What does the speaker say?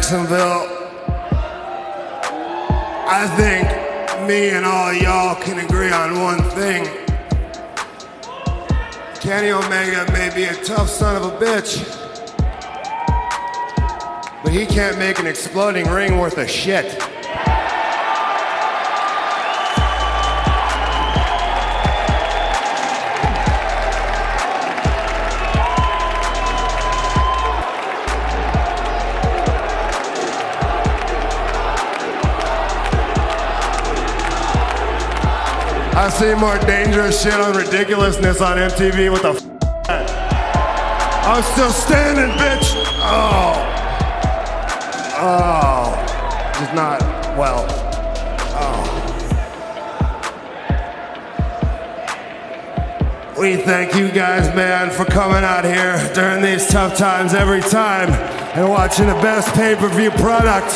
Jacksonville. I think me and all y'all can agree on one thing. Kenny Omega may be a tough son of a bitch, but he can't make an exploding ring worth of shit. I see more dangerous shit on ridiculousness on MTV. What the f***? I'm still standing, bitch. Oh, just not well. We thank you guys, man, for coming out here during these tough times every time and watching the best pay-per-view product